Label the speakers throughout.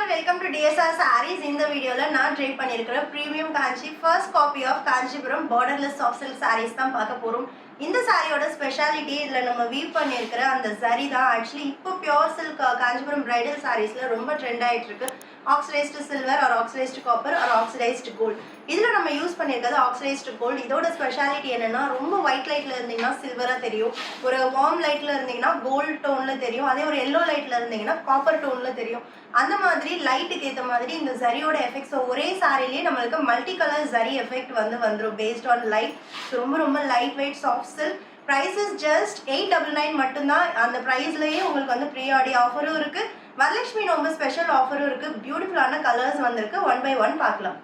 Speaker 1: welcome to DSR Sarees. In the video la நான் try பண்ணியிருக்கிற premium kanchi first copy of Kanchipuram borderless soft silk sarees தான் பார்க்க போறோம். இந்த சாரியோட ஸ்பெஷாலிட்டி இதுல நம்ம வீவ் பண்ணியிருக்கிற அந்த சரி தான் ஆக்சுவலி இப்போ பியோர் சில்க் காஞ்சிபுரம் பிரைடல் சாரீஸ்ல ரொம்ப ட்ரெண்ட் ஆயிட்டு இருக்கு. Oxidised silver or oxidised copper or oxidised gold. இதுல நம்ம யூஸ் பண்ணியிருக்கிறது ஆக்சிடைஸ்டு கோல்டு. இதோட ஸ்பெஷாலிட்டி என்னன்னா ரொம்ப ஒயிட் லைட்ல இருந்தீங்கன்னா சில்வரா தெரியும், ஒரு வார்ம் லைட்ல இருந்தீங்கன்னா கோல்டு டோன்ல தெரியும், அதே ஒரு எல்லோ லைட்ல இருந்தீங்கன்னா காப்பர் டோன்ல தெரியும். அந்த மாதிரி லைட்டுக்கு ஏற்ற மாதிரி இந்த ஜரியோட எஃபெக்ட்ஸ் ஒரே சாரிலேயே நம்மளுக்கு மல்டி கலர் ஜரி எஃபெக்ட் வந்துடும் பேஸ்ட் ஆன் லைட். ரொம்ப light weight soft silk. Price is just 899 மட்டும்தான். அந்த ப்ரைஸ்லயே உங்களுக்கு வந்து ப்ரீ ஆடி ஆஃபரும் இருக்கு, வரலட்சுமி நோம்பு ஸ்பெஷல் ஆஃபரும் இருக்கு. பியூட்டிஃபுல்லான கலர்ஸ் வந்திருக்கு, ஒன் பை ஒன் பார்க்கலாம்.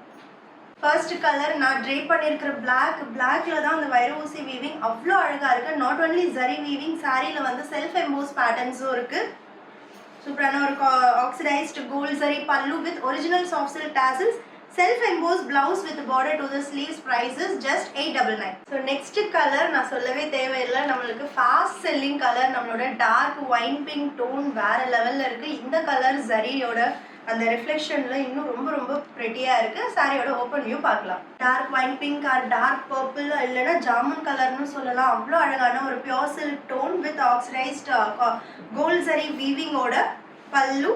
Speaker 1: ஃபர்ஸ்ட் கலர் நான் ட்ரை பண்ணியிருக்கிற பிளாக்ல தான் அந்த வைர ஊசி வீவிங் அவ்வளோ அழகா இருக்கு. நாட் ஒன்லி ஜரி வீவிங், சாரியில வந்து செல்ஃப் எம்போஸ் பேட்டர்ன்ஸும் இருக்கு. சூப்பரான ஒரு ஆக்சிடைஸ்டு கோல்ட் ஜரி பல்லு with original soft silk tassels, self embossed blouse with border to the sleeves. Price is just 899. So next color நான் சொல்லவே தேவையில்லை, நம்மளுக்கு fast selling color. நம்மளோட dark wine pink tone வேற லெவல்ல இருக்கு. இந்த கலர் ஜரியோட அந்த ரிஃப்ளெக்ஷன்ல இன்னும் ரொம்ப பிரெட்டியா இருக்கு. சாரியோட ஓப்பன் வியூ பார்க்கலாம். Dark wine pink or dark purple இல்லைன்னா ஜாமுன் கலர்னு சொல்லலாம். அவ்வளோ அழகான ஒரு pure silk tone with oxidised gold zari வீவிங்கோட pallu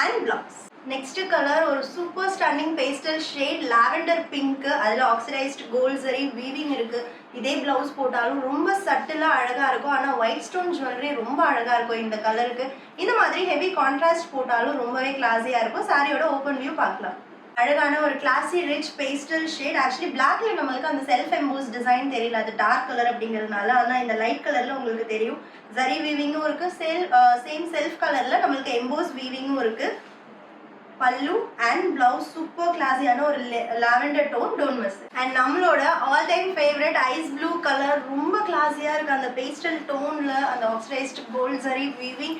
Speaker 1: and blouse. Next colour ஒரு super stunning pastel shade lavender pink. அதில் ஆக்சிடைஸ்டு கோல்ட் ஜரி வீவிங் இருக்கு. இதே பிளவுஸ் போட்டாலும் ரொம்ப சட்டிலாக அழகாக இருக்கும். ஆனால் ஒயிட் ஸ்டோன் ஜுவல்லரி ரொம்ப அழகாக இருக்கும் இந்த கலருக்கு. இந்த மாதிரி ஹெவி கான்ட்ராஸ்ட் போட்டாலும் ரொம்பவே கிளாஸியாக இருக்கும். சாரியோட ஓப்பன் வியூ பார்க்கலாம். அழகான ஒரு கிளாசி ரிச் பேஸ்டல் ஷேட். ஆக்சுவலி பிளாக்ல நம்மளுக்கு அந்த செல்ஃப் எம்போஸ் டிசைன் தெரியல, அது டார்க் கலர் அப்படிங்கிறதுனால. ஆனால் இந்த லைட் கலர்ல உங்களுக்கு தெரியும் ஜரி வீவிங்கும் இருக்கு. சேம் செல்ஃப் கலர்ல நம்மளுக்கு எம்போஸ் வீவிங்கும் இருக்கு. பல்லு அண்ட் பிளவுஸ் சூப்பர் கிளாஸியான ஒரு lavender tone, don't miss. And நம்மளோட all time favourite ice blue colour ரொம்ப கிளாஸியா இருக்கு. அந்த பேஸ்டல் டோன்ல அந்த oxidised gold zari weaving,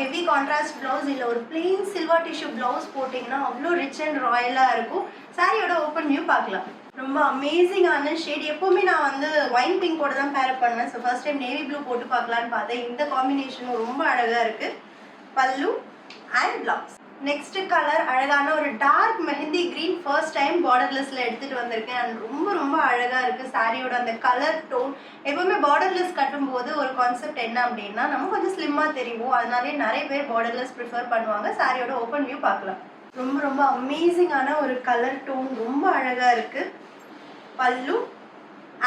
Speaker 1: heavy contrast blouse, இல்லை ஒரு பிளெயின் சில்வர் டிஷ்யூ பிளவுஸ் போட்டிங்கன்னா அவ்வளோ ரிச் அண்ட் ராயலாக இருக்கும். சாரியோட ஓப்பன் வியூ பார்க்கலாம். ரொம்ப அமேசிங்கான ஷேட். எப்போவுமே நான் வந்து ஒயின் பிங்கோட தான் பேர் பண்ணுவேன். So first time navy blue போட்டு பார்க்கலான்னு பார்த்தேன். இந்த காம்பினேஷனும் ரொம்ப அழகாக இருக்கு. Pallu and blouse. Next colour அழகான ஒரு dark mehndi green. First time பார்டர்லெஸ்ல எடுத்துட்டு வந்திருக்கேன். அண்ட் ரொம்ப அழகா இருக்கு. சாரியோட அந்த கலர் டோன். எப்பவுமே பார்டர்லெஸ் கட்டும் போது ஒரு கான்செப்ட் என்ன அப்படின்னா நம்ம கொஞ்சம் ஸ்லிம்மா தெரியும், அதனாலே நிறைய பேர் பார்டர்லெஸ் ப்ரிஃபர் பண்ணுவாங்க. சாரியோட ஓப்பன் வியூ பார்க்கலாம். ரொம்ப அமேசிங்கான ஒரு கலர் டோன், ரொம்ப அழகா இருக்கு. Pallu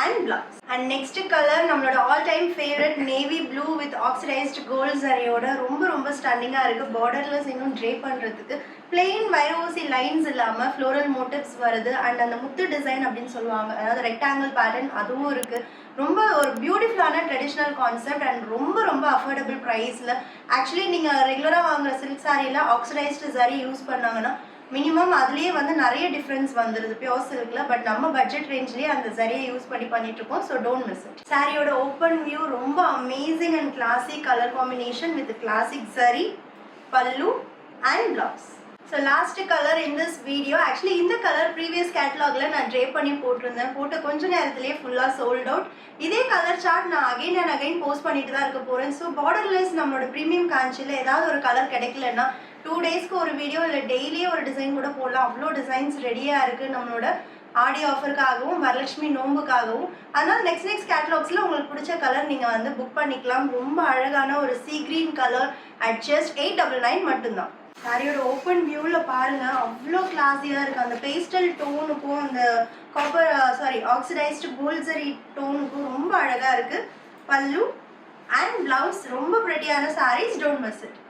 Speaker 1: and blouse. And next colour நம்மளோட all time favourite navy blue with oxidised gold ஜரியோட ரொம்ப ஸ்டன்னிங்காக இருக்கு. பார்டர்லெஸ் இன்னும் ட்ரே பண்ணுறதுக்கு பிளெயின் வைரோசி லைன்ஸ் இல்லாமல் ஃப்ளோரல் மோட்டிவ்ஸ் வருது. அண்ட் அந்த முத்து டிசைன் அப்படின்னு சொல்லுவாங்க, அதாவது ரெக்டாங்கிள் பேட்டர்ன், அதுவும் இருக்கு. ரொம்ப ஒரு பியூட்டிஃபுல்லான ட்ரெடிஷ்னல் கான்செப்ட் அண்ட் ரொம்ப அஃபோர்டபுள் ப்ரைஸில். ஆக்சுவலி நீங்கள் ரெகுலராக வாங்குற சில்க் சாரியில் ஆக்சிடைஸ்டு ஜரி யூஸ் பண்ணாங்கன்னா மினிமம் அதுலேயே வந்து நிறைய டிஃப்ரென்ஸ் வந்துடுது பியோர் சில்கில். பட் நம்ம பட்ஜெட் ரேஞ்ச்லேயே அந்த ஜரியை யூஸ் பண்ணிட்டு இருக்கோம். So don't miss it. சாரியோட ஓப்பன் வியூ ரொம்ப amazing and classic colour combination with classic zari, pallu and blouse. So last colour in this video. Actually இந்த கலர் ப்ரீவியஸ் கேட்டலாக்ல நான் ட்ரே பண்ணி போட்டிருந்தேன். போட்டு கொஞ்ச நேரத்திலேயே ஃபுல்லாக சோல்ட் அவுட். இதே கலர் சார்ட் நான் அகைன் அண்ட் அகைன் போஸ்ட் பண்ணிட்டு தான் இருக்க போகிறேன். ஸோ பார்டர்லெஸ் நம்மளோட ப்ரீமியம் காஞ்சியில் ஏதாவது ஒரு கலர் கிடைக்கலன்னா 2 டேஸ்க்கு ஒரு வீடியோ இல்லை டெய்லியே ஒரு டிசைன் கூட போடலாம். அவ்வளோ டிசைன்ஸ் ரெடியாக இருக்குது நம்மளோட ஆடி ஆஃபருக்காகவும் வரலட்சுமி நோம்புக்காகவும். அதனால் நெக்ஸ்ட் கேட்டலாக்ஸில் உங்களுக்கு பிடிச்ச கலர் நீங்கள் வந்து புக் பண்ணிக்கலாம். ரொம்ப அழகான ஒரு sea green colour at just 899 மட்டும்தான். சாரியோட ஓப்பன் வியூவில் பாருங்கள், அவ்வளோ கிளாஸியாக இருக்குது. அந்த பேஸ்டல் டோனுக்கும் அந்த ஆக்சிடைஸ்டு கோல்ட் ஜரி டோனுக்கும் ரொம்ப அழகாக இருக்குது. பல்லு அண்ட் பிளவுஸ் ரொம்ப பிரெட்டியான சாரீஸ். Don't miss it.